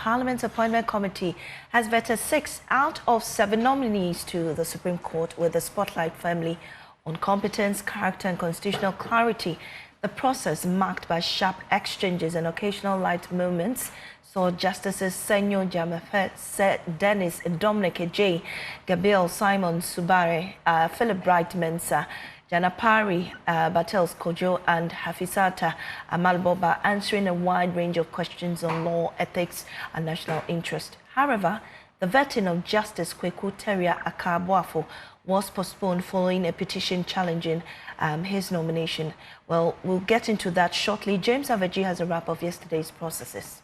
Parliament's Appointment Committee has vetted 6 out of 7 nominees to the Supreme Court with the spotlight firmly on competence, character and constitutional clarity. The process, marked by sharp exchanges and occasional light moments, saw Justices Senyo Jamefe, Dennis Dominic J, Gabriel Simon Subare, Philip Bright-Mensah, Janapari Battles Kojo and Hafizata Amal-Boba answering a wide range of questions on law, ethics and national interest. However, the vetting of Justice Tawiah Ackaah-Boafo was postponed following a petition challenging his nomination. Well, we'll get into that shortly. James Aveji has a wrap of yesterday's processes.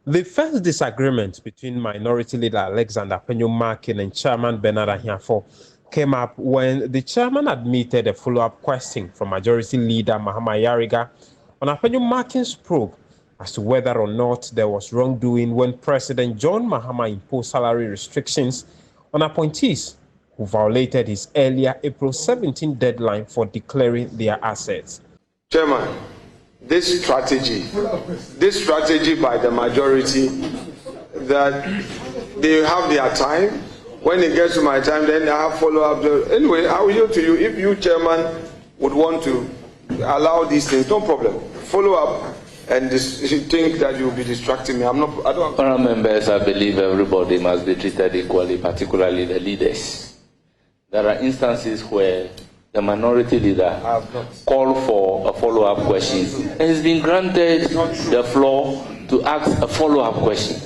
The first disagreement between Minority Leader Alexander Penyo-Markin and Chairman Bernard Ahiafo came up when the chairman admitted a follow-up question from Majority Leader Mahama Yariga on Penyo-Markin's probe as to whether or not there was wrongdoing when President John Mahama imposed salary restrictions on appointees who violated his earlier April 17 deadline for declaring their assets. Chairman, this strategy by the majority that they have their time. When it gets to my time, then I have follow-up. Anyway, I will yield to you. If you, Chairman, would want to allow these things, no problem. Follow up, and you think that you'll be distracting me. I don't. Honourable members, I believe everybody must be treated equally, particularly the leaders. There are instances where the minority leader called for a follow-up question and has been granted the floor to ask a follow-up question.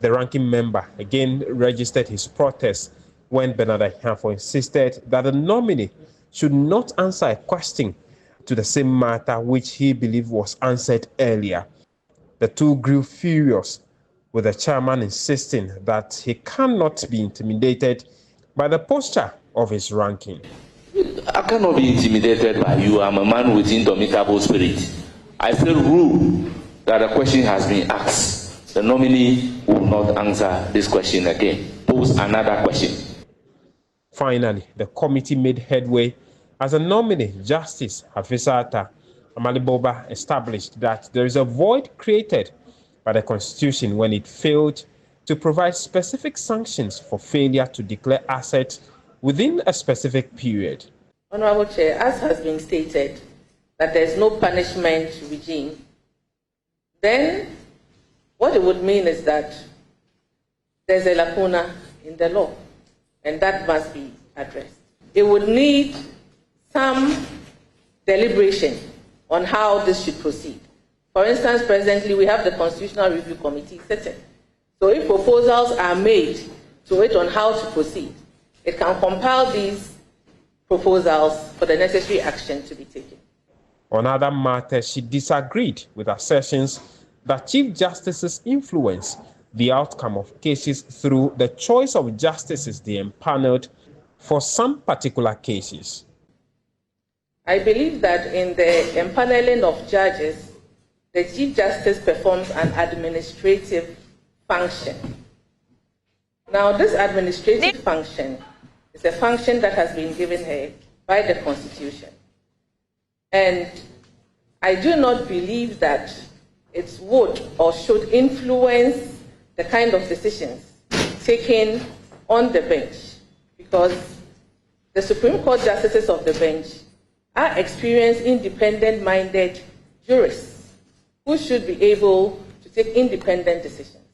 The ranking member again registered his protest when Bernard Ahiafo insisted that the nominee should not answer a question to the same matter which he believed was answered earlier. The two grew furious, with the chairman insisting that he cannot be intimidated by the posture of his ranking. I cannot be intimidated by you. I'm a man with indomitable spirit. I still rule that the question has been asked. The nominee will not answer this question again. Pose another question. Finally, the committee made headway as a nominee, Justice Hafizata Amal-Boba, established that there is a void created by the Constitution when it failed to provide specific sanctions for failure to declare assets within a specific period. Honourable Chair, as has been stated, that there is no punishment regime, then what it would mean is that there's a lacuna in the law, and that must be addressed. It would need some deliberation on how this should proceed. For instance, presently we have the Constitutional Review Committee sitting. So if proposals are made to it on how to proceed, it can compile these proposals for the necessary action to be taken. On other matters, she disagreed with assertions that Chief Justices influence the outcome of cases through the choice of justices they empaneled for some particular cases. I believe that in the empaneling of judges, the Chief Justice performs an administrative function. Now, this administrative function is a function that has been given her by the Constitution. And I do not believe that it would or should influence the kind of decisions taken on the bench, because the Supreme Court justices of the bench are experienced, independent-minded jurists who should be able to take independent decisions.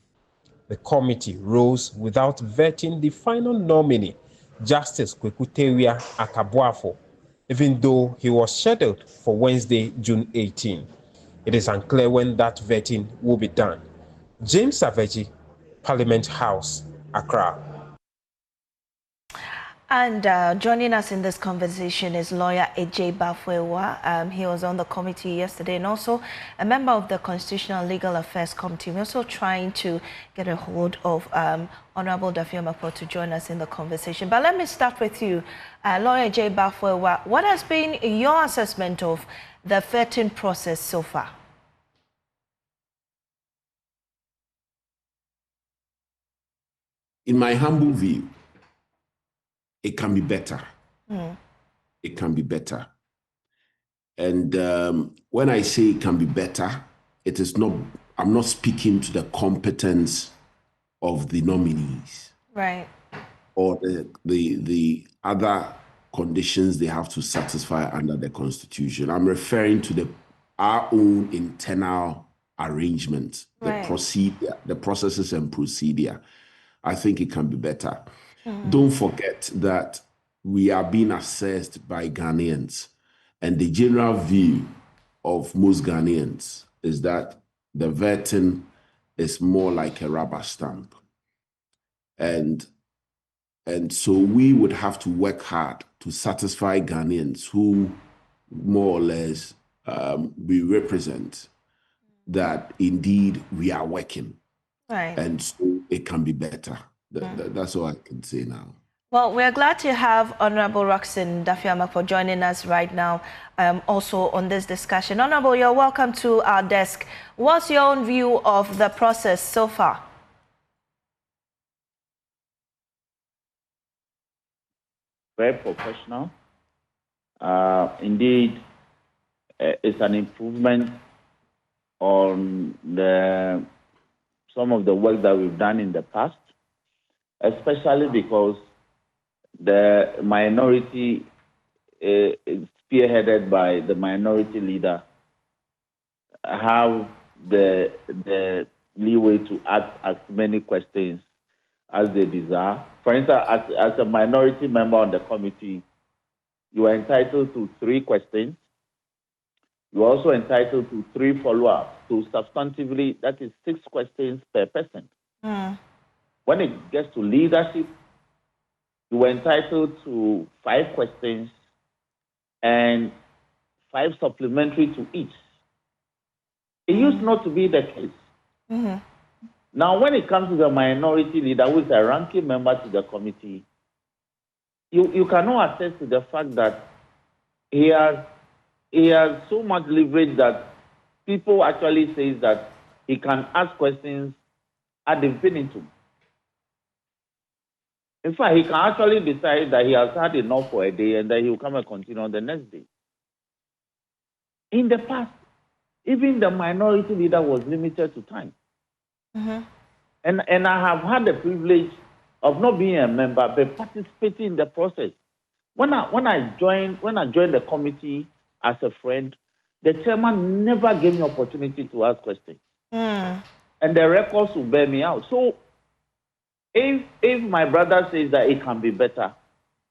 The committee rose without vetting the final nominee, Justice Tawiah Ackaah-Boafo, even though he was scheduled for Wednesday, June 18. It is unclear when that vetting will be done. James Aveji, Parliament House, Accra. And joining us in this conversation is lawyer Ackaah-Boafo. He was on the committee yesterday and also a member of the Constitutional Legal Affairs Committee. We're also trying to get a hold of Honorable Dafiamapo to join us in the conversation. But let me start with you, lawyer Ackaah-Boafo. What has been your assessment of the vetting process so far? In my humble view, it can be better. It can be better. And when I say it can be better, it is not I'm not speaking to the competence of the nominees. Right. Or the other conditions they have to satisfy under the Constitution. I'm referring to our own internal arrangement, Right. the procedure, the processes and procedure. I think it can be better. Don't forget that we are being assessed by Ghanaians, and the general view of most Ghanaians is that the vetting is more like a rubber stamp. And so we would have to work hard to satisfy Ghanaians who more or less we represent, that indeed we are working. Right. And so it can be better. That's all I can say now. Well, we're glad to have Honorable Roxanne Daffy-Amakpo joining us right now, also on this discussion. Honorable, you're welcome to our desk. What's your own view of the process so far? Very professional. Indeed, it's an improvement on some of the work that we've done in the past, especially because the minority is spearheaded by the minority leader have the leeway to ask as many questions as they desire. For instance, as a minority member on the committee, you are entitled to 3 questions. You are also entitled to 3 follow-ups. So substantively, that is 6 questions per person. When it gets to leadership, you are entitled to 5 questions and 5 supplementary to each. It used not to be the case. Now, when it comes to the minority leader, who is a ranking member to the committee, you cannot attest to the fact that he has so much leverage that people actually say that he can ask questions ad infinitum. In fact, he can actually decide that he has had enough for a day and that he will come and continue on the next day. In the past, even the minority leader was limited to time. And I have had the privilege of not being a member, but participating in the process. When I joined the committee as a friend, the chairman never gave me opportunity to ask questions. And the records will bear me out. So if my brother says that it can be better,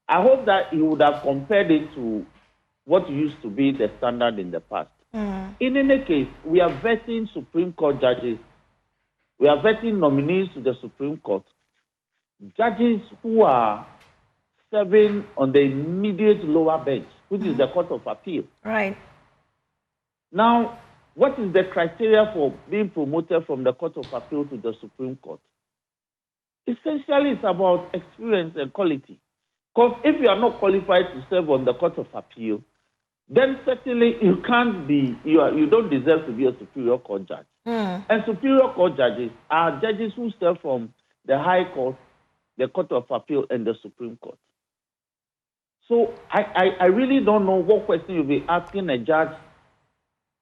I hope that he would have compared it to what used to be the standard in the past. In any case, we are vetting Supreme Court judges. We are vetting nominees to the Supreme Court, judges who are serving on the immediate lower bench, which is the Court of Appeal. Right. Now, what is the criteria for being promoted from the Court of Appeal to the Supreme Court? Essentially, it's about experience and quality. Because if you are not qualified to serve on the Court of Appeal, then certainly you can't be, you don't deserve to be a Superior Court judge. And Superior Court judges are judges who serve from the High Court, the Court of Appeal, and the Supreme Court. So I really don't know what question you'll be asking a judge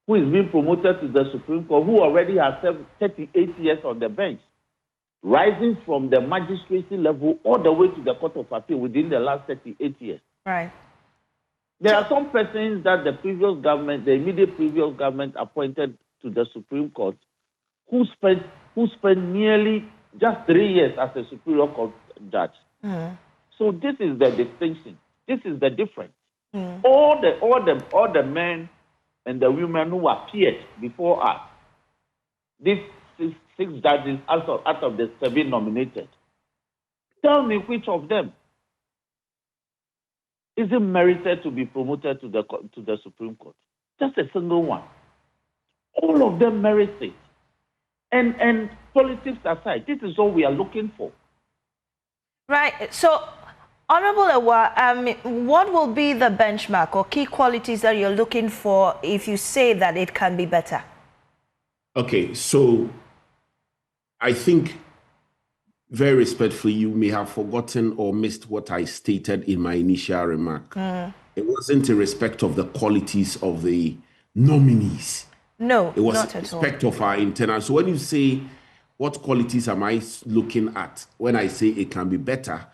who is being promoted to the Supreme Court, who already has served 38 years on the bench, rising from the magistracy level all the way to the Court of Appeal within the last 38 years. Right. There are some persons that the previous government, the immediate previous government, appointed to the Supreme Court who spent nearly just 3 years as a Superior Court judge. So this is the distinction. This is the difference. All the men and the women who appeared before us, these six judges out of the 7 nominated, tell me which of them is it merited to be promoted to the Supreme Court? Just a single one. All of them merit it. And politics aside, this is all we are looking for. Right. So, Honorable Awa, what will be the benchmark or key qualities that you're looking for if you say that it can be better? Okay, so I think very respectfully, you may have forgotten or missed what I stated in my initial remark. It wasn't in respect of the qualities of the nominees. No, It was not in at all. respect of our internal. So when you say, what qualities am I looking at when I say it can be better,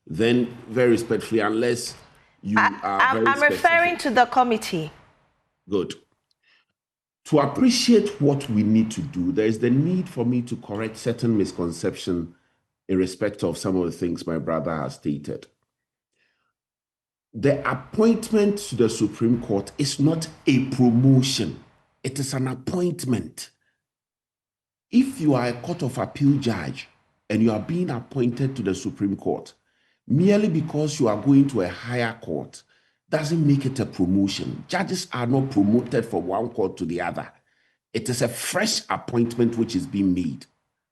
then very respectfully, unless you are very I'm referring specific. to the committee. Good. To appreciate what we need to do, there is the need for me to correct certain misconception in respect of some of the things my brother has stated. The appointment to the Supreme Court is not a promotion. It is an appointment. If you are a Court of Appeal judge and you are being appointed to the Supreme Court, merely because you are going to a higher court doesn't make it a promotion. Judges are not promoted from one court to the other. It is a fresh appointment which is being made.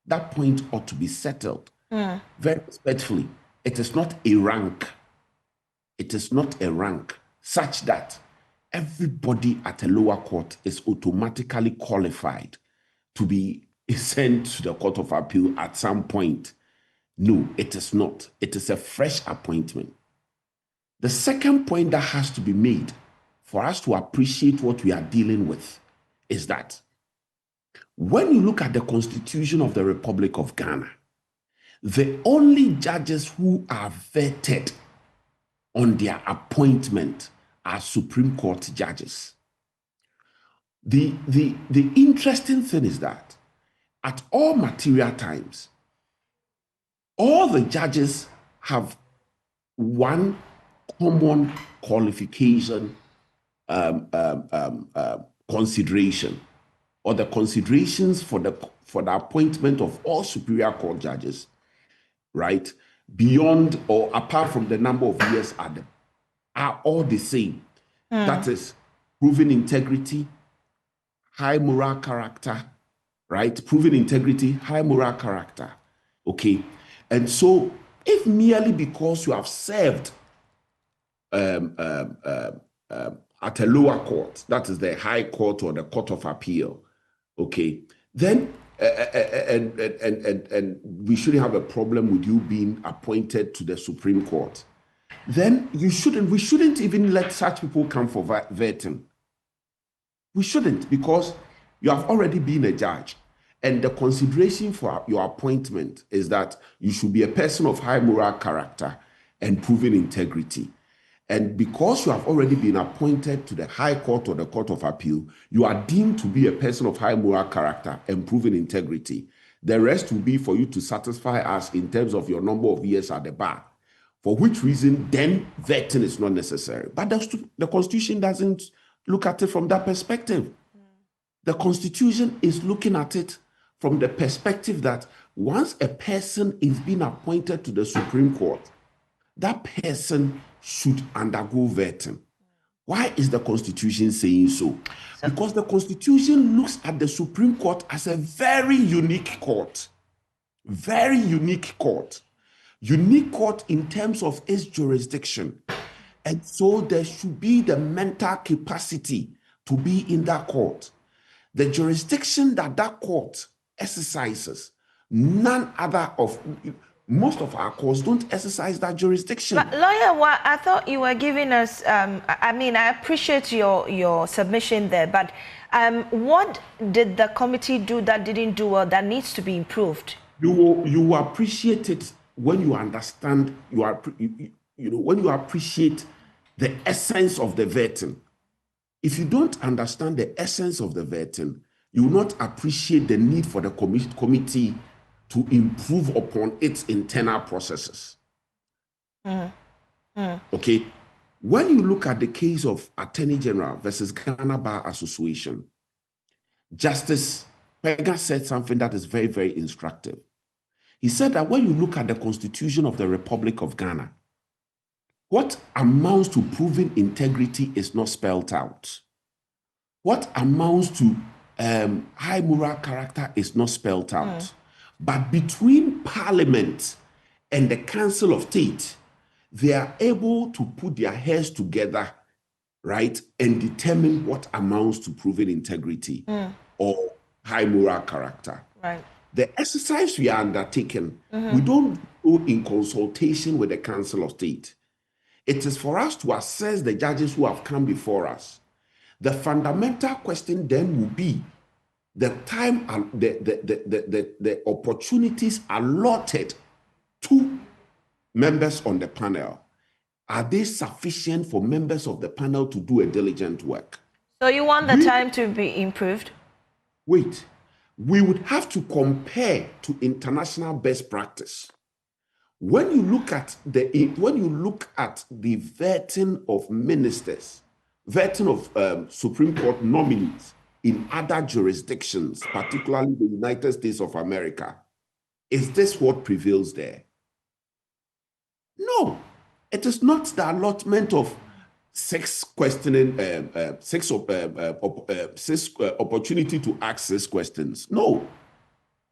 That point ought to be settled. Very respectfully, it is not a rank. It is not a rank such that everybody at a lower court is automatically qualified to be sent to the Court of Appeal at some point. No, it is not. It is a fresh appointment. The second point that has to be made for us to appreciate what we are dealing with is that when you look at the Constitution of the Republic of Ghana, the only judges who are vetted on their appointment are Supreme Court judges. The interesting thing is that at all material times, all the judges have one common qualification consideration, or the considerations for the appointment of all Superior Court judges, right? Beyond or apart from the number of years are all the same. That is proven integrity, high moral character, right? Proven integrity, high moral character. Okay. And so if merely because you have served at a lower court, that is the High Court or the Court of Appeal, okay, then and we shouldn't have a problem with you being appointed to the Supreme Court, then we shouldn't even let such people come for vetting. We shouldn't, because you have already been a judge. And the consideration for your appointment is that you should be a person of high moral character and proven integrity. And because you have already been appointed to the High Court or the Court of Appeal, you are deemed to be a person of high moral character and proven integrity. The rest will be for you to satisfy us in terms of your number of years at the bar, for which reason then vetting is not necessary. But the Constitution doesn't look at it from that perspective. The Constitution is looking at it from the perspective that once a person is being appointed to the Supreme Court, that person should undergo vetting. Why is the Constitution saying so? Because the Constitution looks at the Supreme Court as a very unique court. Very unique court. Unique court in terms of its jurisdiction. And so there should be the mental capacity to be in that court. The jurisdiction that court exercises, most of our courts don't exercise that jurisdiction. But lawyer, I thought you were giving us, I appreciate your submission there, but what did the committee do that didn't do well, that needs to be improved? You appreciate it when you understand, when you appreciate the essence of the vetting. If you don't understand the essence of the vetting, you will not appreciate the need for the committee to improve upon its internal processes. Okay? When you look at the case of Attorney General versus Ghana Bar Association, Justice Tawiah said something that is very, very instructive. He said that when you look at the Constitution of the Republic of Ghana, what amounts to proven integrity is not spelled out. What amounts to high moral character is not spelled out. But between Parliament and the Council of State, they are able to put their heads together, right, and determine what amounts to proven integrity or high moral character. Right. The exercise we are undertaking, we don't go in consultation with the Council of State. It is for us to assess the judges who have come before us. The fundamental question then will be the time, the opportunities allotted to members on the panel. Are they sufficient for members of the panel to do a diligent work? So you want the time to be improved? Wait, we would have to compare to international best practice. When you look at the vetting of ministers, vetting of Supreme Court nominees in other jurisdictions, particularly the United States of America, is this what prevails there? No, it is not the allotment of six opportunity to ask 6 questions. No,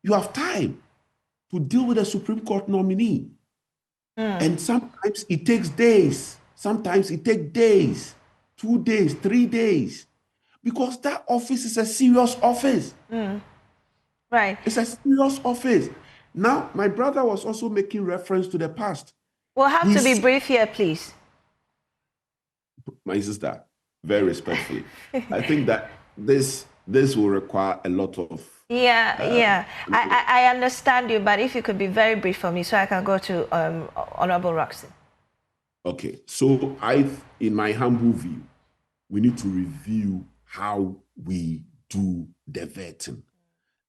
you have time to deal with a Supreme Court nominee. And sometimes it takes days. Sometimes it takes days, 2 days, 3 days, because that office is a serious office. Right. It's a serious office. Now, my brother was also making reference to the past. We'll have to be brief here, please. My sister, very respectfully, I think that this will require a lot of... I understand you, but if you could be very brief for me so I can go to Honorable Roxy. Okay, so in my humble view, we need to review how we do the vetting.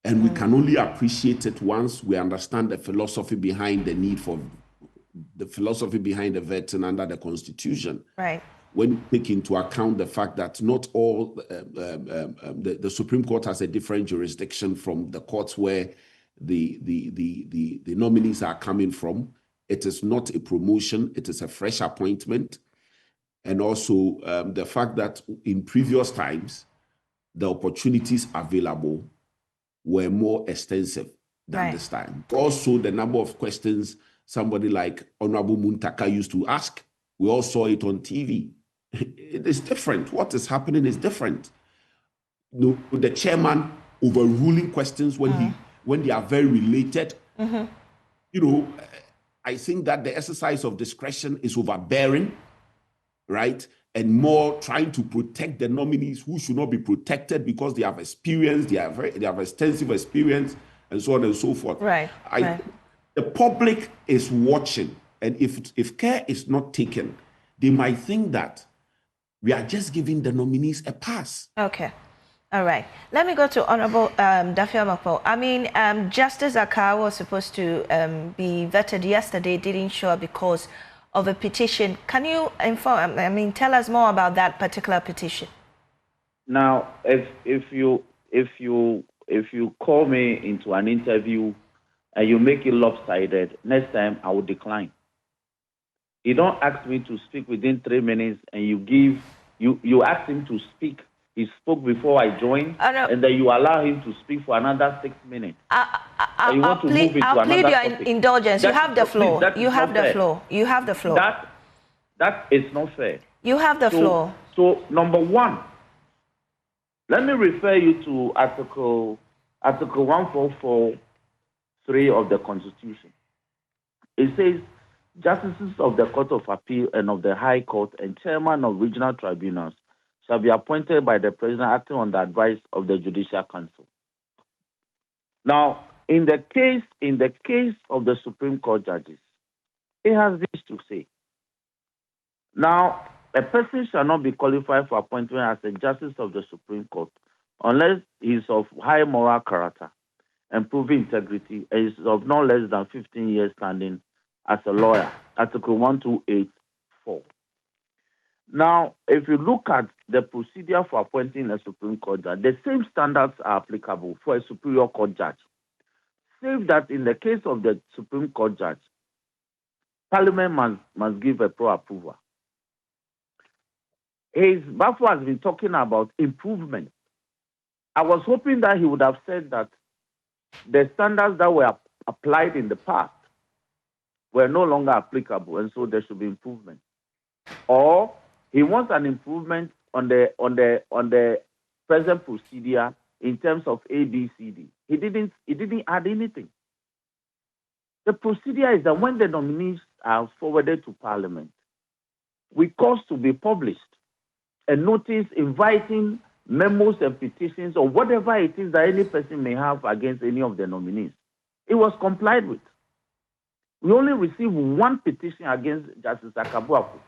And we can only appreciate it once we understand the philosophy behind the need for the philosophy behind the vetting under the Constitution. Right. When you take into account the fact that not all the Supreme Court has a different jurisdiction from the courts where the nominees are coming from. It is not a promotion, it is a fresh appointment. And also the fact that in previous times, the opportunities available were more extensive than this time. Also, the number of questions somebody like Honorable Muntaka used to ask, we all saw it on TV. It is different. What is happening is different. The chairman overruling questions when they are very related. I think that the exercise of discretion is overbearing, right? And more trying to protect the nominees who should not be protected because they have experience, they have extensive experience, and so on and so forth. Right. The public is watching, and if care is not taken, they might think that we are just giving the nominees a pass. Okay. All right. Let me go to Honorable Tawiah Ackaah-Boafo. I mean, Justice Ackaah was supposed to be vetted yesterday, didn't show up because of a petition. Can you tell us more about that particular petition? Now, if you call me into an interview and you make it lopsided, next time I will decline. You don't ask me to speak within 3 minutes, and you ask him to speak. He spoke before I joined, and then you allow him to speak for another 6 minutes. I'll plead your indulgence. You have the floor. You have the floor. You have the floor. That is not fair. You have the floor. So, number one, let me refer you to Article 144(3) of the Constitution. It says, Justices of the Court of Appeal and of the High Court and Chairman of Regional Tribunals shall be appointed by the President acting on the advice of the Judicial Council. Now, in the case of the Supreme Court judges, it has this to say. Now, a person shall not be qualified for appointment as a Justice of the Supreme Court unless he is of high moral character and proven integrity and is of no less than 15 years standing as a lawyer, Article 1284. Now, if you look at the procedure for appointing a Supreme Court judge, the same standards are applicable for a Superior Court judge. Save that in the case of the Supreme Court judge, Parliament must give a pro-approval. Bafo has been talking about improvement. I was hoping that he would have said that the standards that were applied in the past were no longer applicable, and so there should be improvement. Or he wants an improvement on the present procedure in terms of ABCD. He didn't add anything. The procedure is that when the nominees are forwarded to Parliament, we cause to be published. a notice inviting memos and petitions or whatever it is that any person may have against any of the nominees. It was complied with. We only received one petition against Justice Ackaah-Boafo.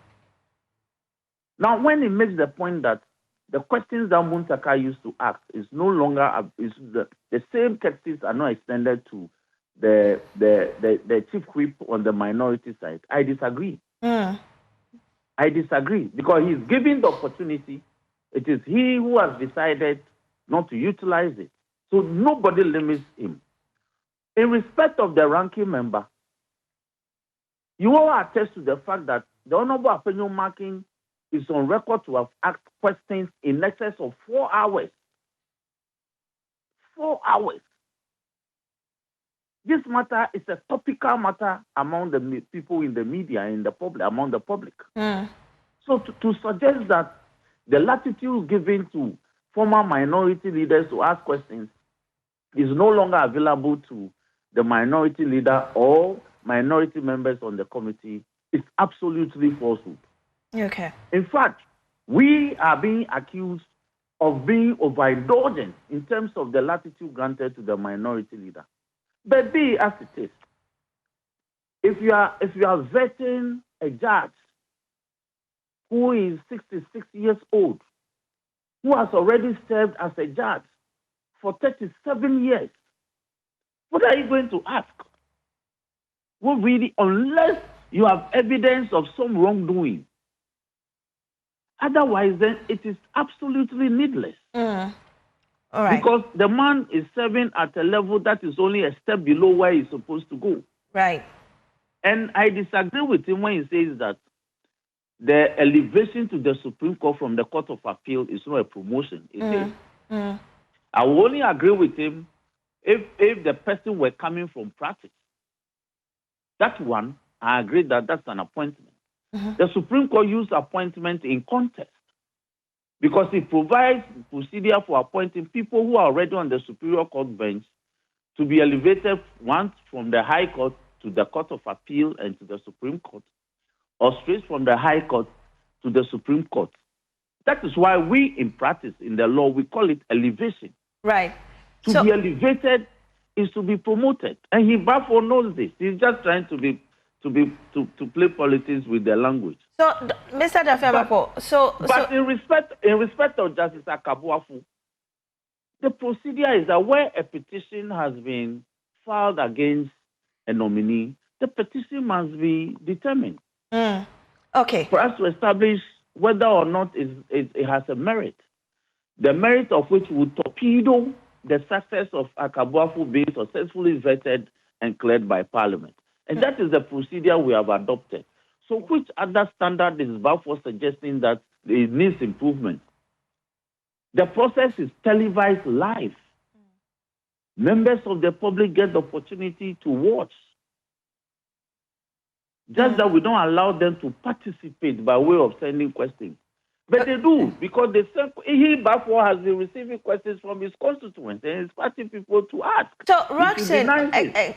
Now, when he makes the point that the questions that Muntaka used to ask is no longer, the same questions are not extended to the chief whip on the minority side, I disagree. I disagree because he's given the opportunity. It is he who has decided not to utilize it. So nobody limits him. In respect of the ranking member, you all attest to the fact that the Honorable Appenyo Markin is on record to have asked questions in excess of 4 hours. 4 hours. This matter is a topical matter among the people in the media, in the public, among the public. So to suggest that the latitude given to former minority leaders to ask questions is no longer available to the minority leader or minority members on the committee is absolutely falsehood. Okay. In fact, we are being accused of being overindulgent in terms of the latitude granted to the minority leader. But be as it is, if you are vetting a judge who is 66 years old, who has already served as a judge for 37 years, what are you going to ask? Well, really, unless you have evidence of some wrongdoing. Otherwise, then it is absolutely needless. All right. Because the man is serving at a level that is only a step below where he's supposed to go. Right. And I disagree with him when he says that the elevation to the Supreme Court from the Court of Appeal is not a promotion. It is. I will only agree with him if the person were coming from practice. That one, I agree that that's an appointment. The Supreme Court used appointment in context because it provides procedure for appointing people who are already on the Superior Court bench to be elevated once from the High Court to the Court of Appeal and to the Supreme Court, or straight from the High Court to the Supreme Court. That is why we, in practice, in the law, we call it elevation. Right. To be elevated is to be promoted. And Boafo knows this. He's just trying to play politics with the language. So, Mr. Tawiah, but in respect of Justice Ackaah-Boafo, the procedure is that where a petition has been filed against a nominee, the petition must be determined. Okay. For us to establish whether or not it has a merit, the merit of which would torpedo the success of Ackaah-Boafo being successfully vetted and cleared by Parliament. And that is the procedure we have adopted. So which other standard is Boafo suggesting that it needs improvement? The process is televised live. Members of the public get the opportunity to watch. Just that we don't allow them to participate by way of sending questions. But they do, because Boafo has been receiving questions from his constituents and his party people to ask. So, Roxanne,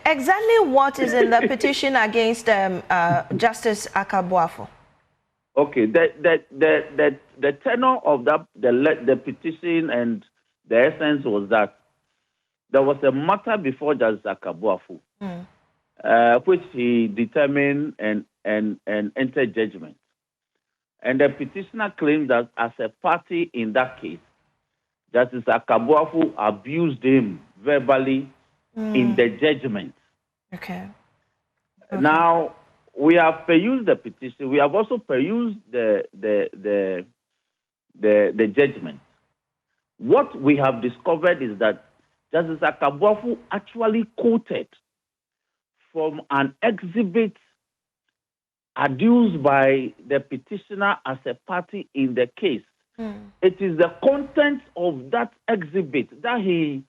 exactly what is in the petition against Justice Ackaah-Boafo? Okay, the tenor of the petition and the essence was that there was a matter before Justice Ackaah-Boafo, which he determined and entered judgment. And the petitioner claimed that as a party in that case, Justice Ackaah-Boafo abused him verbally in the judgment. Okay. Now, we have perused the petition. We have also perused the judgment. What we have discovered is that Justice Ackaah-Boafo actually quoted from an exhibit adduced by the petitioner as a party in the case. It is the content of that exhibit that he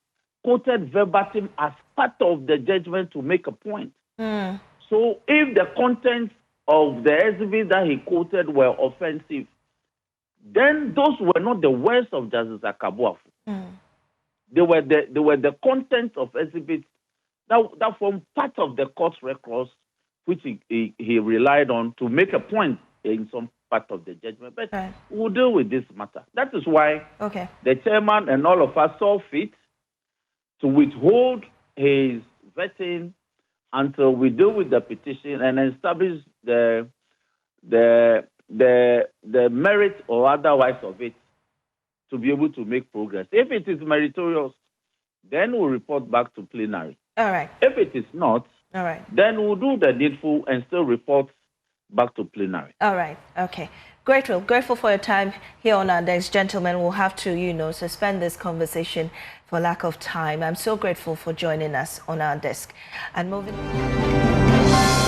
quoted verbatim as part of the judgment to make a point. So if the contents of the exhibit that he quoted were offensive, then those were not the words of Justice Ackaah-Boafo. They were the contents of exhibits that form part of the court's records, which he relied on to make a point in some part of the judgment. But we'll deal with this matter. That is why the chairman and all of us saw fit to withhold his vetting until we deal with the petition and establish the merit or otherwise of it to be able to make progress. If it is meritorious, then we'll report back to plenary. All right. If it is not, all right, then we'll do the needful and still report back to plenary. All right. Okay. Grateful for your time here on our desk. Gentlemen, we'll have to, suspend this conversation for lack of time. I'm so grateful for joining us on our desk. And moving on.